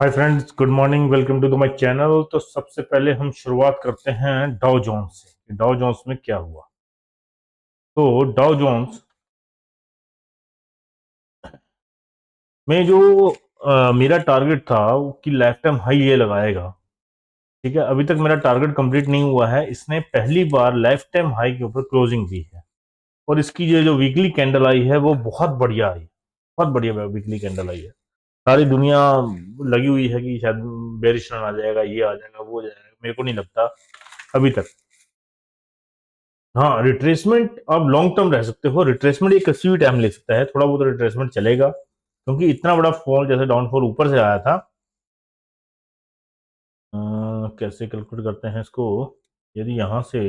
Hi friends, good morning. Welcome to my channel. तो सबसे पहले हम शुरुआत करते हैं डाउ जोन्स से। डाउ जोन्स में क्या हुआ? तो डाउ जोन्स में जो मेरा टारगेट था कि लाइफ टाइम हाई ये लगाएगा। ठीक है, अभी तक मेरा टारगेट कंप्लीट नहीं हुआ है। इसने पहली बार लाइफ टाइम हाई के ऊपर क्लोजिंग दी है और इसकी जो वीकली कैंडल आई है वो बहुत बढ़िया आई, बहुत बढ़िया वीकली कैंडल आई है। सारी दुनिया लगी हुई है कि शायद बेरिश रन आ जाएगा, ये आ जाएगा, वो आ जाएगा। मेरे को नहीं लगता अभी तक। हाँ, रिट्रेसमेंट आप लॉन्ग टर्म रह सकते हो। रिट्रेसमेंट एक किसी भी टाइम ले सकता है, थोड़ा बहुत रिट्रेसमेंट चलेगा क्योंकि इतना बड़ा फॉल जैसे डाउनफॉल ऊपर से आया था। कैसे कैलकुलेट करते हैं इसको? यदि यहां से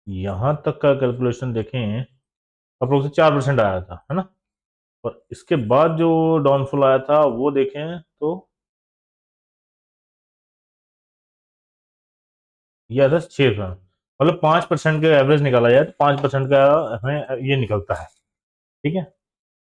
यहां तक का कैलकुलेशन देखें, अप्रोक्स से 4% आया था, है ना। और इसके बाद जो डाउनफॉल आया था वो देखें तो ये आया था 6%। मतलब 5% का एवरेज निकाला जाए तो 5% का हमें ये निकलता है। ठीक है,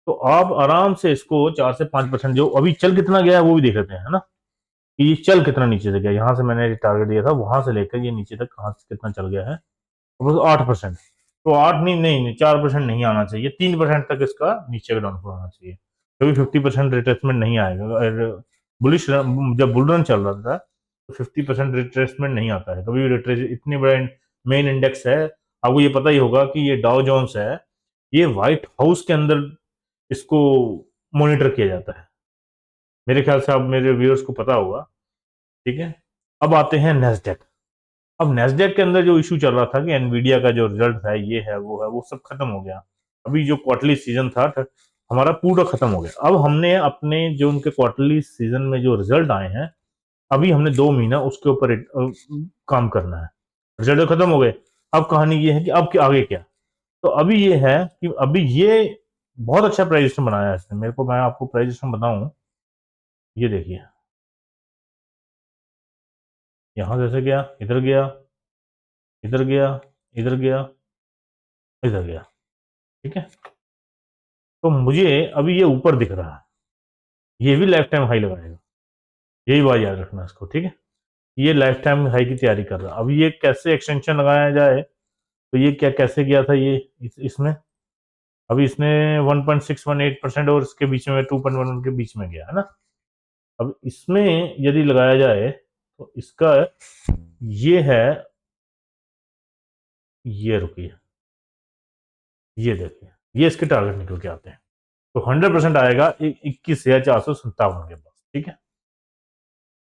तो आप आराम से इसको 4 से 5% जो अभी चल कितना गया है वो भी देख लेते हैं, है ना। कि ये चल कितना नीचे से गया, यहाँ से मैंने टारगेट दिया था वहां से लेकर ये नीचे तक कहाँ से कितना चल गया है। तो बस 8%। तो 8 नहीं, नहीं, नहीं, 4% नहीं आना चाहिए, 3% तक इसका नीचे का डाउनफॉल आना चाहिए। कभी 50% रिट्रेसमेंट नहीं आएगा। और बुलिश जब बुल रन चल रहा था तो 50% रिट्रेसमेंट नहीं आता है कभी। रिट्रेस इतनी बड़ा मेन इंडेक्स है, आपको ये पता ही होगा कि ये डाउ जोन्स है। ये व्हाइट हाउस के अंदर इसको मॉनिटर किया जाता है। मेरे ख्याल से आप मेरे व्यूअर्स को पता होगा। ठीक है, अब आते हैं नेस्डेक। अब नेस्डेक के अंदर जो इशू चल रहा था कि एनवीडिया का जो रिजल्ट है ये है वो सब खत्म हो गया। अभी जो क्वार्टरली सीजन था हमारा पूरा खत्म हो गया। अब हमने अपने जो उनके क्वार्टरली सीजन में जो रिजल्ट आए हैं, अभी हमने 2 महीना उसके ऊपर काम करना है। रिजल्ट खत्म हो गए। अब कहानी ये है कि अब आगे क्या। तो अभी ये है कि अभी ये बहुत अच्छा प्राइजेशन बनाया है इसने। मेरे को, मैं आपको प्राइजेशन बताऊं, ये देखिए। यहां जैसे गया, इधर गया, इधर गया, इधर गया, इधर गया। ठीक है, तो मुझे अभी ये ऊपर दिख रहा है, ये भी लाइफ टाइम हाई लगाएगा। यही बात याद रखना इसको, ठीक है। ये लाइफ टाइम हाई की तैयारी कर रहा है। अभी ये कैसे एक्सटेंशन लगाया जाए, तो ये क्या कैसे गया था ये इसमें। अभी इसने 1.618% और इसके बीच में 2.11 के बीच में गया, है ना। अब इसमें यदि लगाया जाए तो इसका ये है, ये रुकिए, ये देखिए, ये इसके टारगेट निकल के आते हैं। तो 100% आएगा 21,457 के पास। ठीक है,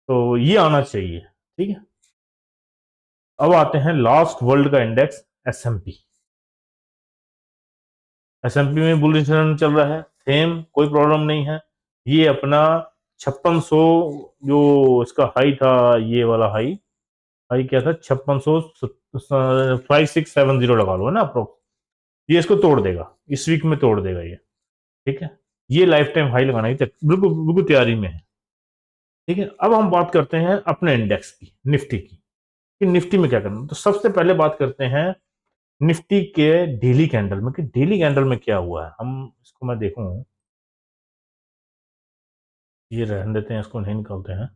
तो ये आना चाहिए। ठीक है, अब आते हैं लास्ट वर्ल्ड का इंडेक्स एसएमपी। एसएमपी में बुलिश रन चल रहा है, सेम, कोई प्रॉब्लम नहीं है। ये अपना 5600 जो इसका हाई था, ये वाला हाई, हाई क्या था, 5600 5670 लगा लो, है ना अप्रोक्स। ये इसको तोड़ देगा, इस वीक में तोड़ देगा ये। ठीक है, ये लाइफ टाइम हाई लगाने की बिल्कुल बिल्कुल तैयारी में है। ठीक है, अब हम बात करते हैं अपने इंडेक्स की, निफ्टी की, कि निफ्टी में क्या करना। तो सबसे पहले बात करते हैं निफ्टी के डेली कैंडल में, कि डेली कैंडल में क्या हुआ है। हम इसको मैं देखूं, ये रहने देते हैं, इसको नहीं निकालते हैं,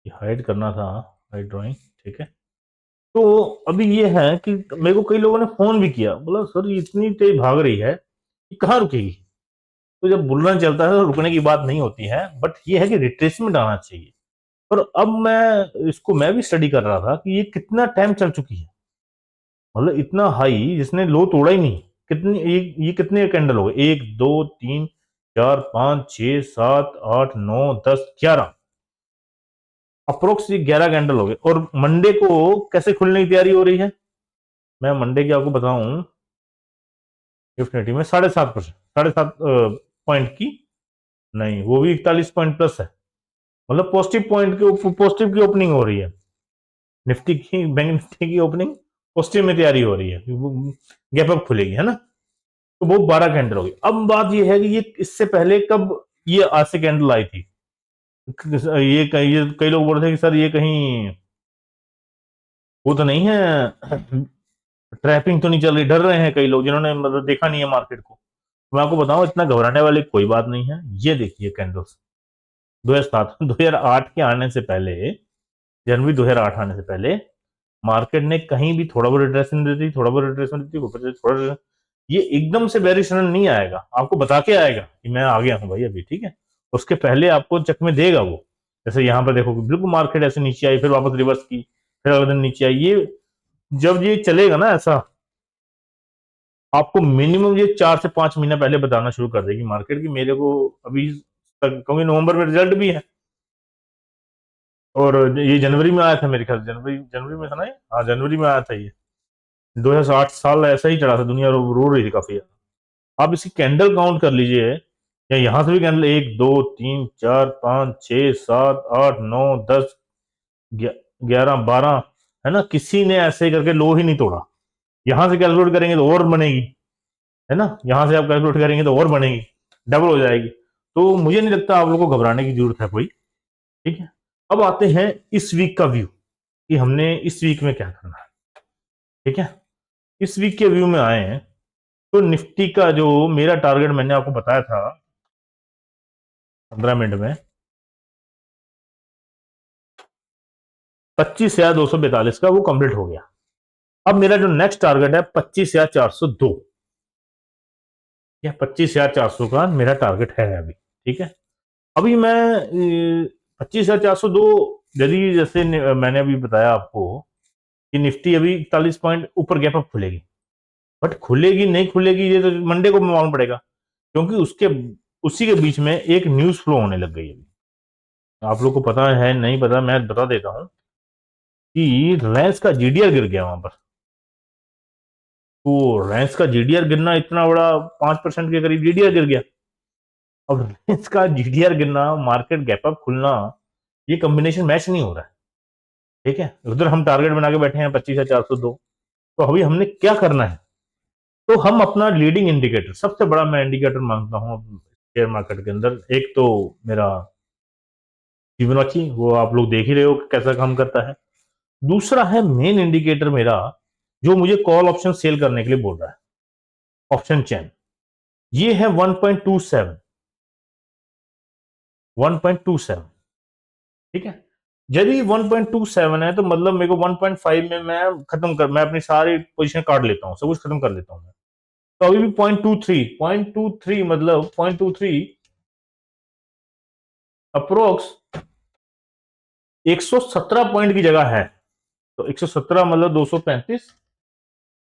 ये हाइड करना था, हाइड ड्राइंग। ठीक है, तो अभी ये है कि मेरे को कई लोगों ने फोन भी किया, बोला सर ये इतनी तेज भाग रही है, ये कहाँ रुकेगी। तो जब बुल रन चलता है तो रुकने की बात नहीं होती है, बट ये है कि रिट्रेसमेंट आना चाहिए। और अब मैं भी स्टडी कर रहा था कि ये कितना टाइम चल चुकी है। मतलब इतना हाई जिसने लो तोड़ा ही नहीं। कितनी ये कितने कैंडल हो गए, 1, 2, 3, 4, 5, 6, 7, 8, 9, 10, 11, अप्रोक्स ये 11 कैंडल हो गए। और मंडे को कैसे खुलने की तैयारी हो रही है, मैं मंडे की आपको बताऊं। निफ्टी में 7.5%, 7.5 पॉइंट की, नहीं, वो भी 41 पॉइंट प्लस है। मतलब पॉजिटिव पॉइंट के पॉजिटिव की ओपनिंग हो रही है। निफ्टी की, बैंक निफ्टी की ओपनिंग पॉजिटिव में तैयारी हो रही है, गैप अप खुलेगी, है ना। तो वो 12 कैंडल होगी। अब बात ये है कि ये इससे पहले कब ये आज से कैंडल आई थी। ये कई लोग बोल रहे थे कि सर ये कहीं वो तो नहीं है, ट्रैपिंग तो नहीं चल रही। डर रहे हैं कई लोग जिन्होंने मतलब देखा नहीं है मार्केट को। मैं आपको बताऊं इतना घबराने वाली कोई बात नहीं है। ये देखिए कैंडल्स 2007 2008 के आने से पहले, जनवरी 2008 आने से पहले मार्केट ने कहीं भी थोड़ा बहुत रिट्रेसमेंट दी थी, थोड़ा बहुत रिट्रेसमेंट दी थी, ऊपर से थोड़ा, ये एकदम से बेरिश रन नहीं आएगा, आपको बता के आएगा कि मैं आ गया हूं भाई अभी, ठीक है। उसके पहले आपको चकमे देगा वो। जैसे यहाँ पर देखो बिल्कुल मार्केट ऐसे नीचे आई, फिर वापस रिवर्स की, फिर अगले दिन नीचे आई। ये जब ये चलेगा ना ऐसा, आपको मिनिमम ये 4 से 5 महीना पहले बताना शुरू कर देगी मार्केट की मेरे को अभी तक, क्योंकि नवंबर में रिजल्ट भी है और ये जनवरी में आया था मेरे ख्याल से, जनवरी जनवरी में था ना ये, हाँ जनवरी में आया था ये। 2008 साल ऐसा ही चढ़ा था, दुनिया रो रही थी काफी। आप इसकी कैंडल काउंट कर लीजिए, या यहां से भी कैंडल, 1 2 3 4 5 6 7 8 9 10 11 12, है ना, किसी ने ऐसे करके लो ही नहीं तोड़ा। यहां से कैलकुलेट करेंगे तो और बनेगी, है ना, यहां से आप कैलकुलेट करेंगे तो और बनेगी, डबल हो जाएगी। तो मुझे नहीं लगता आप लोगों को घबराने की जरूरत है कोई, ठीक है। अब आते हैं इस वीक का व्यू, कि हमने इस वीक में क्या करना है, ठीक है। इस वीक के व्यू में आए हैं तो निफ्टी का जो मेरा टारगेट मैंने आपको बताया था 15 मिनट में, 25,242 का, वो कंप्लीट हो गया। अब मेरा जो नेक्स्ट टारगेट है 25,402, या 25,400 का मेरा टारगेट है अभी, ठीक है। अभी मैं 25,402, यदि जैसे मैंने अभी बताया आपको कि निफ्टी अभी 41 पॉइंट ऊपर गैप अप खुलेगी, बट खुलेगी नहीं खुलेगी ये तो मंडे को मालूम पड़ेगा, क्योंकि उसके उसी के बीच में एक न्यूज फ्लो होने लग गई है। आप लोग को पता है नहीं पता, मैं बता देता हूं कि रिलायंस का जीडीआर गिर गया वहां पर। तो रिलायंस का जीडीआर गिरना इतना बड़ा, 5% के करीब जीडीआर गिर गया। अब रिलायंस का जीडीआर गिरना, मार्केट गैप अप खुलना, ये कॉम्बिनेशन मैच नहीं हो रहा है, ठीक है। उधर हम टारगेट बना के बैठे हैं 25,402। तो अभी हमने क्या करना है, तो हम अपना लीडिंग इंडिकेटर, सबसे बड़ा मैं इंडिकेटर मानता हूं शेयर मार्केट के अंदर, एक तो मेरा फिबोनाची, वो आप लोग देख ही रहे हो कि कैसा काम करता है। दूसरा है मेन इंडिकेटर मेरा, जो मुझे कॉल ऑप्शन सेल करने के लिए बोल रहा है, ऑप्शन चेन, ये है 1.27, 1.27, ठीक है। यदि 1.27 है तो मतलब मेरे को 1.5 में मैं अपनी सारी पोजीशन काट लेता हूं, सब कुछ खत्म कर लेता हूं मैं। तो अभी भी 0.23 मतलब 0.23 अप्रोक्स 117 पॉइंट की जगह है। तो 117 मतलब 235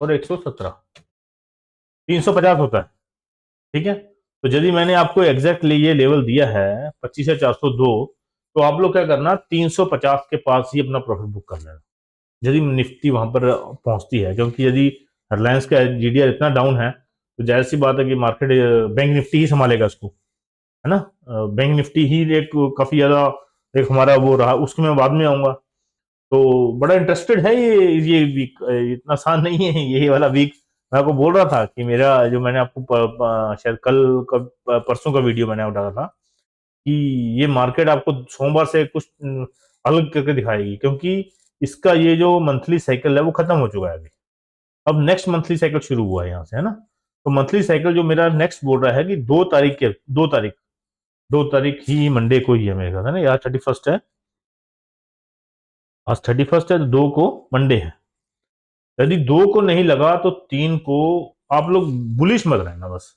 और 117 350 होता है, ठीक है। तो यदि मैंने आपको एग्जैक्टली ये लेवल दिया है 25,402, तो आप लोग क्या करना, 350 के पास ही अपना प्रॉफिट बुक कर लेना यदि निफ्टी वहां पर पहुंचती है। क्योंकि यदि रिलायंस का जीडीआर इतना डाउन है तो जाहिर सी बात है कि मार्केट, बैंक निफ्टी ही संभालेगा इसको, है ना। बैंक निफ्टी ही एक काफी ज्यादा एक हमारा वो रहा, उसके मैं बाद में आऊंगा। तो बड़ा इंटरेस्टेड है ये वीक, इतना आसान नहीं है ये वाला वीक। मैं आपको बोल रहा था कि मेरा जो मैंने आपको शायद कल का, परसों का वीडियो मैंने डाला था कि ये मार्केट आपको सोमवार से कुछ अलग करके दिखाएगी, क्योंकि इसका ये जो मंथली साइकिल है वो खत्म हो चुका है अभी। अब नेक्स्ट मंथली साइकिल शुरू हुआ है यहाँ से, है ना। तो मंथली साइकिल जो मेरा नेक्स्ट बोल रहा है कि 2 तारीख के 2 तारीख, 2 तारीख ही मंडे को ही है मेरे ख्याल है ना, यार 31 है, आज 31 है तो 2 को मंडे है। यदि 2 को नहीं लगा तो 3 को आप लोग बुलिश मत रहना बस,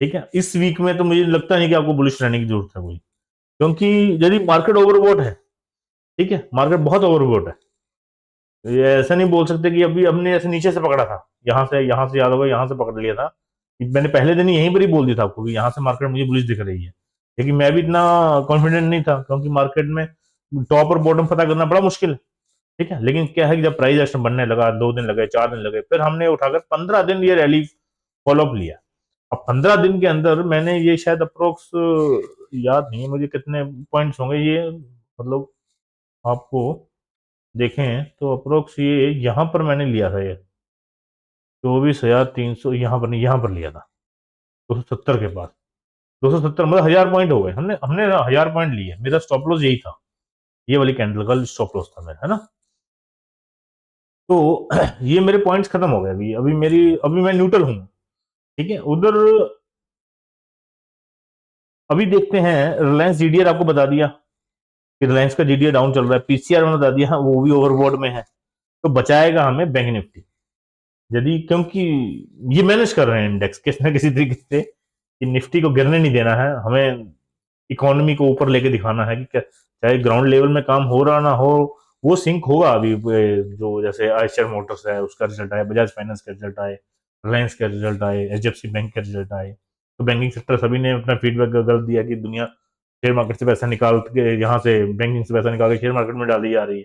ठीक है। इस वीक में तो मुझे लगता नहीं कि आपको बुलिश रहने की जरूरत है कोई, क्योंकि यदि मार्केट ओवरबोट है, ठीक है, मार्केट बहुत ओवरबोट है। ये ऐसा नहीं बोल सकते कि अभी हमने ऐसे नीचे से पकड़ा था, यहाँ से याद होगा, यहाँ से पकड़ लिया था। मैंने पहले दिन यहीं पर ही बोल दिया था आपको कि यहाँ से मार्केट मुझे बुलिश दिख रही है, लेकिन मैं भी इतना कॉन्फिडेंट नहीं था, क्योंकि मार्केट में टॉप और बॉटम पता करना बड़ा मुश्किल है, ठीक है। लेकिन क्या है कि जब प्राइस एक्शन बनने लगा, 2 दिन लगे, 4 दिन लगे, फिर हमने उठाकर 15 दिन ये रैली फॉलोअप लिया। अब 15 दिन के अंदर मैंने ये शायद अप्रोक्स, याद नहीं है मुझे कितने पॉइंट्स होंगे ये, मतलब आपको देखें तो अप्रोक्स ये यहाँ पर मैंने लिया था, ये 24,300, यहाँ पर नहीं, यहाँ पर लिया था 270 के पास। 270 मतलब 1,000 पॉइंट हो गए, हमने हमने 1,000 पॉइंट लिए, मेरा स्टॉप लॉस यही था, ये वाली कैंडल का स्टॉप लॉस था मेरा, है ना। तो ये मेरे पॉइंट्स खत्म हो गए, अभी अभी मैं न्यूट्रल हूँ, ठीक है। उधर अभी देखते हैं, रिलायंस जीडीआर आपको बता दिया कि रिलायंस का जीडीआर डाउन चल रहा है, पीसीआर मैंने बता दिया, हाँ, वो भी ओवरबॉट में है। तो बचाएगा हमें बैंक निफ्टी, यदि, क्योंकि ये मैनेज कर रहे हैं इंडेक्स किसी ना किसी तरीके से कि निफ्टी को गिरने नहीं देना है हमें, इकोनॉमी को ऊपर लेके दिखाना है कि चाहे ग्राउंड लेवल में काम हो रहा ना हो, वो सिंक होगा अभी। जो जैसे आयशर मोटर्स है उसका रिजल्ट आए, बजाज फाइनेंस का रिजल्ट आए, रिलायंस का रिजल्ट आए, एचडीएफसी बैंक का रिजल्ट आए, तो बैंकिंग सेक्टर सभी ने अपना फीडबैक कर दिया कि दुनिया शेयर मार्केट से पैसा निकाल के, यहाँ से बैंकिंग से पैसा निकाल के शेयर मार्केट में डाली जा रही है।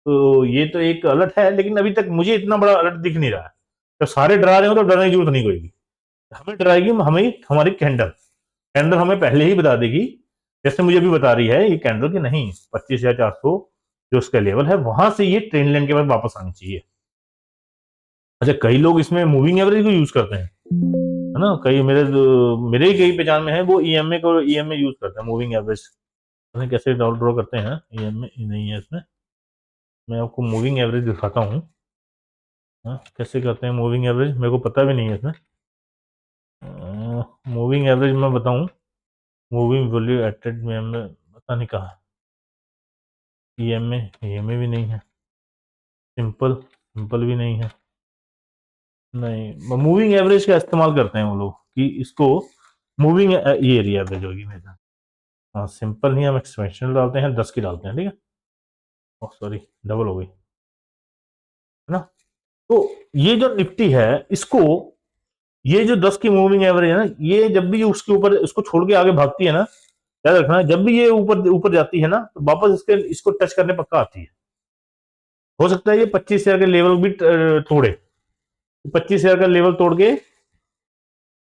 तो ये तो एक अलर्ट है, लेकिन अभी तक मुझे इतना बड़ा अलर्ट दिख नहीं रहा है। तो सारे डरा रहे हो तो डरने की जरूरत नहीं कोई भी। हमें डराएगी हमें हमारी कैंडल, कैंडल हमें पहले ही बता देगी, जैसे मुझे भी बता रही है ये कैंडल कि नहीं 25,400 जो उसका लेवल है वहां से ये ट्रेंड लाइन के बाद वापस आनी चाहिए। अच्छा, कई लोग इसमें मूविंग एवरेज को यूज करते हैं, है ना, कई मेरे ही कई पहचान में है वो ईएमए को ईएमए यूज करते हैं, मूविंग एवरेज। कैसे ड्रॉ करते हैं, ईएमए नहीं है इसमें, मैं आपको मूविंग एवरेज दिखाता हूँ। हाँ, कैसे करते हैं मूविंग एवरेज, मेरे को पता भी नहीं है इसमें। मूविंग एवरेज मैं बताऊं, मूविंग वैल्यू एटेड में हमने पता नहीं कहा, ईएमए ईएमए भी नहीं है, सिंपल सिंपल भी नहीं है, नहीं, मूविंग एवरेज का इस्तेमाल करते हैं वो लोग कि इसको मूविंग, ये एरिया एवरेज होगी मेरा। हाँ, सिंपल नहीं, हम एक्सपेंशन डालते हैं 10 की डालते हैं, ठीक है, ओह सॉरी डबल हो गई, है ना। तो ये जो निफ्टी है इसको, ये जो 10 की मूविंग एवरेज है ना, ये जब भी उसके ऊपर उसको छोड़ के आगे भागती है ना, याद रखना, जब भी ये ऊपर ऊपर जाती है ना तो वापस इसको टच करने पक्का आती है। हो सकता है ये 25,000 का लेवल भी तोड़े, 25,000 का लेवल तोड़ के,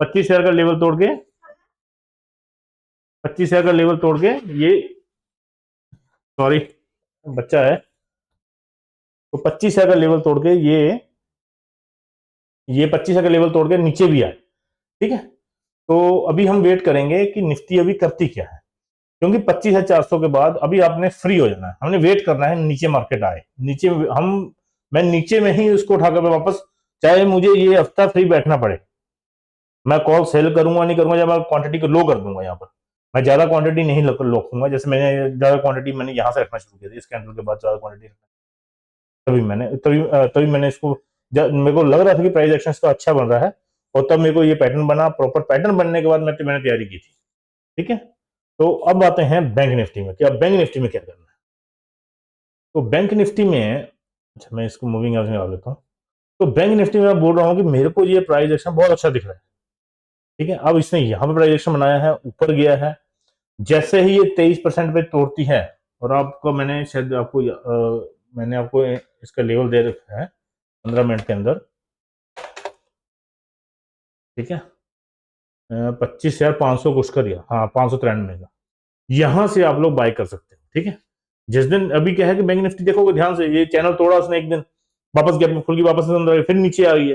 25,000 का लेवल तोड़ के, 25,000 का लेवल तोड़ के ये, सॉरी बच्चा है, तो 25,000 का लेवल तोड़ के ये 25,000 का लेवल तोड़ के नीचे भी आए, ठीक है। तो अभी हम वेट करेंगे कि निफ्टी अभी करती क्या है, क्योंकि 25,400 के बाद अभी आपने फ्री हो जाना है, हमने वेट करना है नीचे मार्केट आए, नीचे हम, मैं नीचे में ही उसको उठाकर वापस, चाहे मुझे ये हफ्ता फ्री बैठना पड़े, मैं कॉल सेल करूंगा नहीं करूंगा, या मैं क्वांटिटी को लो कर दूंगा, यहाँ पर मैं ज्यादा क्वांटिटी नहीं रखूंगा, जैसे मैंने ज्यादा क्वांटिटी मैंने यहाँ से रखना शुरू किया था, इस कैंडल के बाद ज्यादा क्वांटिटी, तभी मैंने इसको, जब मेरे को लग रहा था कि प्राइस एक्शन तो अच्छा बन रहा है, और तब मेरे को ये पैटर्न बना, प्रॉपर पैटर्न बनने के बाद मैंने तैयारी की थी, ठीक है। तो अब आते हैं बैंक निफ्टी में, क्या बैंक निफ्टी में क्या करना है। तो बैंक निफ्टी में, अच्छा मैं इसको मूविंग एवरेज में डाल देता हूँ। तो बैंक निफ्टी में मैं बोल रहा हूँ कि मेरे को ये प्राइस एक्शन बहुत अच्छा दिख रहा है, ठीक है। अब इसने यहाँ पे प्राइस एक्शन बनाया है, ऊपर गया है, जैसे ही ये 23% पे तोड़ती है, और आपको मैंने शायद आपको मैंने आपको इसका लेवल दे रखा है 15 मिनट के अंदर, ठीक है, 25,500 कुछ कर दिया, हाँ 593 का, यहां से आप लोग बाय कर सकते हो, ठीक है। जिस दिन अभी क्या है कि बैंक निफ्टी देखोगे ध्यान से, ये चैनल तोड़ा उसने एक दिन, वापस गैप में खुल गई, वापस अंदर आई, फिर नीचे आ गई है,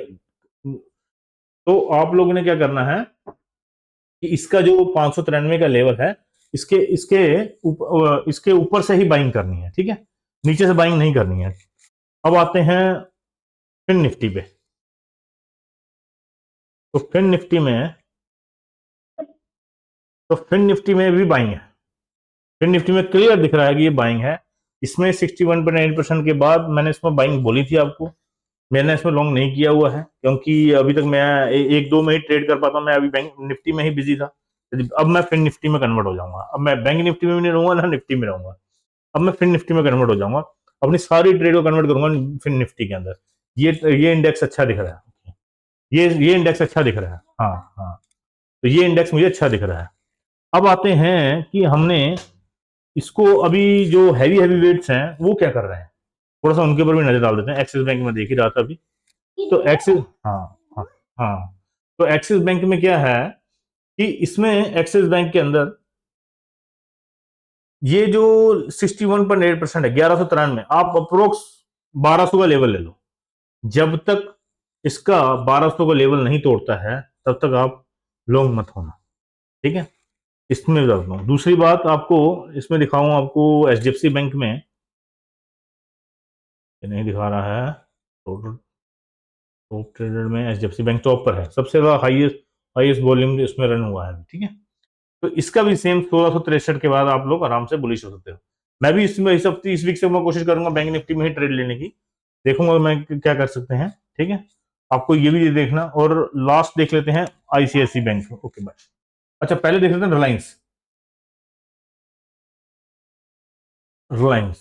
तो आप लोगों ने क्या करना है कि इसका जो 593 का लेवल है, इसके इसके ऊपर से ही बाइंग करनी है, ठीक है, नीचे से बाइंग नहीं करनी है। अब आते हैं फिन निफ्टी पे। तो फिन निफ्टी में, तो फिन निफ्टी में भी बाइंग है, फिन निफ्टी में क्लियर दिख रहा है कि ये बाइंग है। इसमें 61.9% के बाद मैंने इसमें बाइंग बोली थी आपको, मैंने इसमें लॉन्ग नहीं किया हुआ है, क्योंकि अभी तक मैं एक दो में ही ट्रेड कर पाता हूँ, मैं अभी बैंक निफ्टी में ही बिजी था। अब मैं फिन निफ्टी में कन्वर्ट हो जाऊंगा, अब मैं बैंक निफ्टी में भी नहीं रहूंगा ना निफ्टी में रहूंगा, अब मैं फिन निफ्टी में कन्वर्ट हो जाऊंगा, अपनी सारी ट्रेड को कन्वर्ट करूंगा फिन निफ्टी के अंदर। ये इंडेक्स अच्छा दिख रहा है, ये इंडेक्स अच्छा दिख रहा है, हाँ हाँ, तो ये इंडेक्स मुझे अच्छा दिख रहा है। अब आते हैं कि हमने इसको अभी जो हैवी हैवी वेट्स हैं वो क्या कर रहे हैं, थोड़ा सा उनके ऊपर भी नजर डाल देते हैं। एक्सिस बैंक में देख ही रहा था अभी, तो एक्सिस, हाँ हाँ हाँ, तो एक्सिस बैंक में क्या है कि इसमें एक्सिस बैंक के अंदर ये जो 61.8% है, 1193, आप अप्रोक्स 1200 का लेवल ले लो, जब तक इसका 1200 का लेवल नहीं तोड़ता है तब तक आप लॉन्ग मत होना, ठीक है। इसमें बता दूं, दूसरी बात आपको इसमें दिखाऊं, आपको एचडीएफसी बैंक में, ये नहीं दिखा रहा है, टोटल टॉप ट्रेडेड में एचडीएफसी बैंक टॉप पर है, सबसे ज्यादा हाईएस्ट हाईएस्ट वॉल्यूम इसमें रन हुआ है, ठीक है। तो इसका भी सेम 1663 के बाद आप लोग आराम से बुलिश हो सकते हो। मैं भी इसमें इस हफ्ते इस वीक से मैं कोशिश करूंगा बैंक निफ्टी में ही ट्रेड लेने की, देखूंगा मैं क्या कर सकते हैं। ठीक है, आपको ये भी देखना। और लास्ट देख लेते हैं आईसीआईसी बैंक। Okay bye. अच्छा पहले देख लेते हैं रिलायंस। रिलायंस,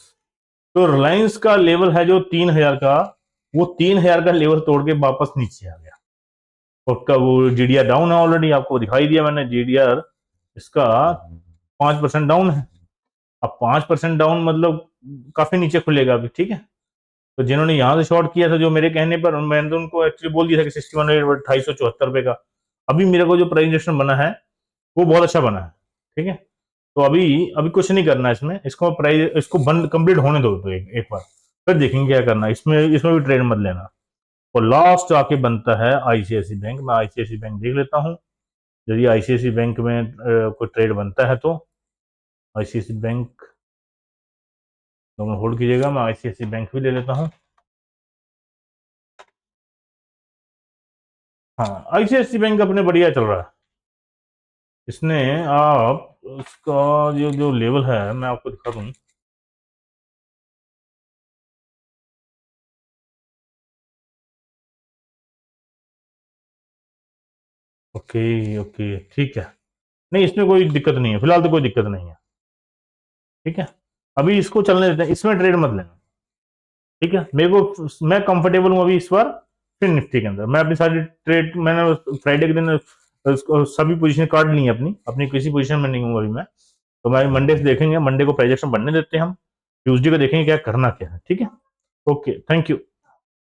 तो रिलायंस का लेवल है जो 3000 का, वो 3000 का लेवल तोड़ के वापस नीचे आ गया। उसका वो जीडीआर डाउन है, ऑलरेडी आपको दिखाई दिया मैंने जीडीआर इसका 5% डाउन है। अब 5% डाउन मतलब काफी नीचे खुलेगा अभी। ठीक है, तो जिन्होंने यहां से शॉर्ट किया था जो मेरे कहने पर, मैंने तो उनको एक्चुअली बोल दिया था कि 61 2874 रुपए का। अभी मेरे को जो प्राइजेशन बना है वो बहुत अच्छा बना है। ठीक है, तो अभी अभी कुछ नहीं करना है इसमें, इसको प्राइस इसको बंद कंप्लीट होने दो तो एक बार, फिर देखेंगे क्या करना है। इसमें भी ट्रेड मत लेना। और लास्ट आके बनता है आईसीआईसी बैंक। मैं आईसीआईसी बैंक देख लेता हूँ, यदि आईसीआईसी बैंक में कोई ट्रेड बनता है तो। आईसीआईसी बैंक दोनों होल्ड कीजिएगा, मैं आईसीआईसी बैंक भी ले लेता हूँ। हाँ आईसीआईसी बैंक अपने बढ़िया चल रहा है। इसने आप उसका जो जो लेवल है मैं आपको दिखा दूं। ओके ओके ठीक है, नहीं इसमें कोई दिक्कत नहीं है, फिलहाल तो कोई दिक्कत नहीं है। ठीक है, अभी इसको चलने देते हैं, इसमें ट्रेड मत लेना। ठीक है, मेरे को मैं कंफर्टेबल हूँ अभी इस बार फिर निफ्टी के अंदर। मैं अपनी सारी ट्रेड मैंने फ्राइडे के दिन सभी पोजीशन काट ली है अपनी अपनी किसी पोजीशन में नहीं हूँ अभी मैं। तो मैं मंडे से देखेंगे, मंडे को प्राइजेक्शन बनने देते हैं हम, ट्यूसडे को देखेंगे क्या करना क्या है। ठीक है, ओके थैंक यू।